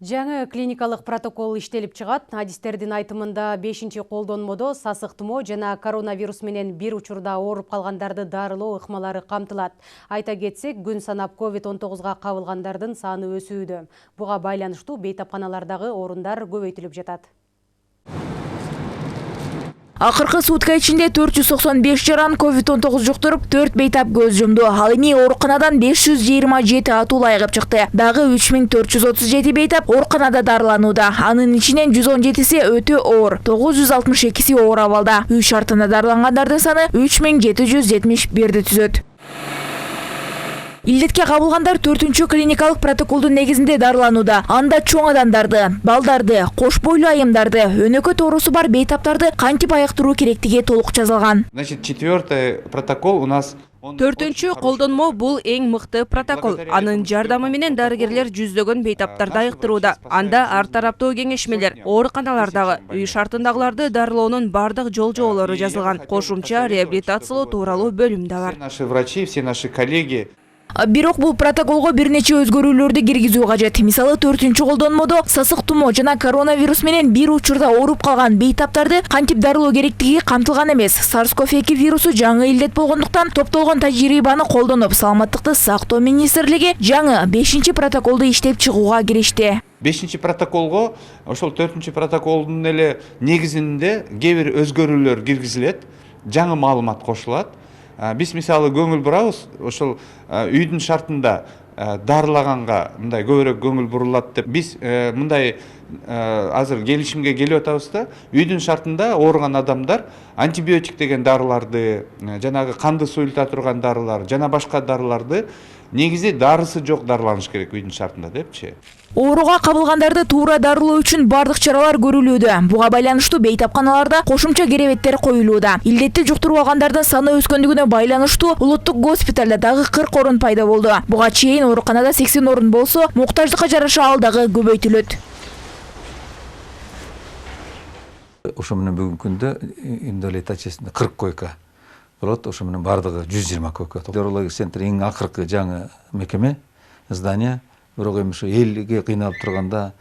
Жаңы клиникалык протокол иштелип чыгат. Адистердин айтымында 5-чи колдонмодо сасык тумоо жана коронавирус менен бир учурда ооруп калгандарды дарылоо ыкмалары камтылат. Айта кетсек, күн санап COVID-19 кабылгандардын саны өсүүдө. Буга байланыштуу бейтапканалардагы орундар көбөйтүлүп жатат. Акыркы сутка ичинде 495 жаран COVID-19 жуктуруп, 4 бейтап көз жумду. Ал эми ооруканадан 527 атуу айыгып чыкты. Дагы 3437 бейтап ооруканада дарыланууда. Анын ичинен 117си өтө оор, 962си оор абалда. Үй шартына дарылангандардын саны 3771 түзөт. Илдетке кабылгандар 4-чү клиникалык протоколдун негизинде дарыланууда. Анда чоң адамдарды, балдарды, кош бойлуу айымдарды, өнөкөт оорусу бар бейтаптарды кантип айыктыруу керектиги толук жазылган. Значит, 4-й протокол у нас 4-чү колдонмо бул эң мыкты протокол. Анын жардамы менен дарыгерлер жүздөгөн бейтаптарды айыктырууда. Анда ар тараптуу кеңешмелер, ооруканалардагы, үй шартындагыларды дарылоонун бардык жол-жоболору жазылган. Кошумча реабилитациялоо тууралуу бөлүм да бар. Все наши врачи, все наши коллеги. Бирок бул протоколго бир нече өзгөрүүлөрдү киргизүү кажет. Мисалы 4-чү колдонмодо сасык тумоо жана коронавирус менен бир учурда ооруп калган бейтаптарды кантип дарылоо керектиги камтылган эмес. SARS-CoV-2 вирусу жаңы илдет болгондуктан топтолгон тажрыйбаны колдонуп, саламаттыкты сактоо министрлиги жаңы 5-чи протоколду иштеп чыгууга киришти. 5-чи протоколго, ошол 4-чү протоколдун эле негизинде кээ бир өзгөрүүлөр киргизилет, жаңы маалымат кошулат. Биз мисалы көңүл бурабыз, ошол үйдүн шартында дарылаганга мындай көбүрөөк көңүл бурулат деп. Биз мындай азыр келишимге келип атабыз да, үйдүн шартында ооруган адамдар антибиотик деген дарыларды, жанагы канды суюлта турган дарылар, жана башка дарыларды негизи дарысы жок дарыланыш керек үйдүн шартында депчи. Ооруга кабылгандарды туура дарылоо үчүн бардык чаралар көрүлүүдө. Буга байланыштуу бейтапканаларда кошумча керебеттер коюлууда. Илдетти жуктуруп алгандардын саны өскөндүгүнө байланыштуу улуттук госпиталда дагы 40 орун пайда болду. Буга чейин ооруканада 80 орун болсо, муктаждыкка жараша ал дагы көбөйтүлөт. Ошо менен бүгүнкү күндө инвалид 40 койка болот. Ошо менен бардыгы 120 койка. Урология центр эң акыркы жаңы мекеме, здание. Бирок эми ушу элге кыйналып турганда,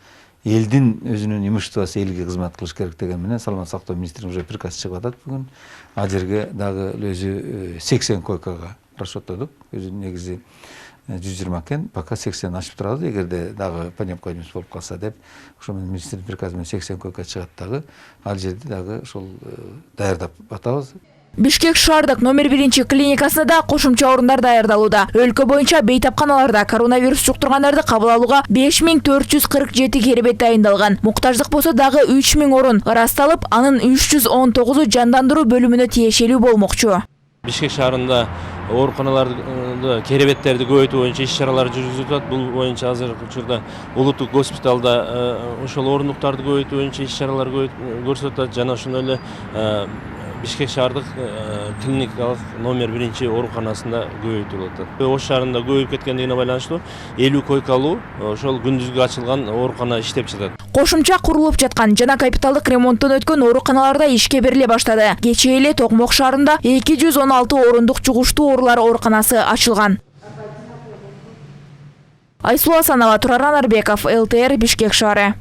элдин өзүнүн имуществосу элге кызмат кылыш керек деген менен саламаттык сактоо министрлиги уже приказ чыгып атат бүгүн. Ал жерге дагы өзү 80 койкага расчеттодук. Өзү негизи 120 экен, пока 80 ашып турат. Эгерде дагы по необходимости болуп калса деп, ошо менен министрлик приказы менен 80 койка чыгат дагы. Ал жерде дагы ошол даярдап атабыз. Бишкек шаардык номер 1-чи клиникасында да кошумча орундар даярдалууда. Өлкө боюнча бейтапканаларда коронавирус жуктургандарды кабыл алууга 5447 керебет дайындалган. Муктаждык болсо дагы 3000 орун ырасталып, анын 319-у жандандыруу бөлүмүнө тиешелүү болмокчу. Бишкек шаарында ооруканаларды, керебеттерди көбөйтүү боюнча иш-чаралар жүргүзүлүп атат. Бул боюнча азыркы учурда улуттук госпиталда ошол орундуктарды көбөйтүү боюнча иш-чаралар көрсөтүп атат. Жана ошондой эле Бишкек шаардык клиникалык номер 1-чи ооруканасында көбөйтүлүп атат. Ош шаарында көбөйүп кеткендигине байланыштуу 50 койкалуу ошол күндүзгү ачылган оорукана иштеп жатат. Кошумча курулуп жаткан жана капиталдык ремонттон өткөн ооруканаларда ишке бериле баштады. Кечээ эле Токмок шаарында 216 орундук жугуштуу оорулар ооруканасы ачылган. Айсулуу Асанова, Турар Анарбеков, ЛТР, Бишкек шаары.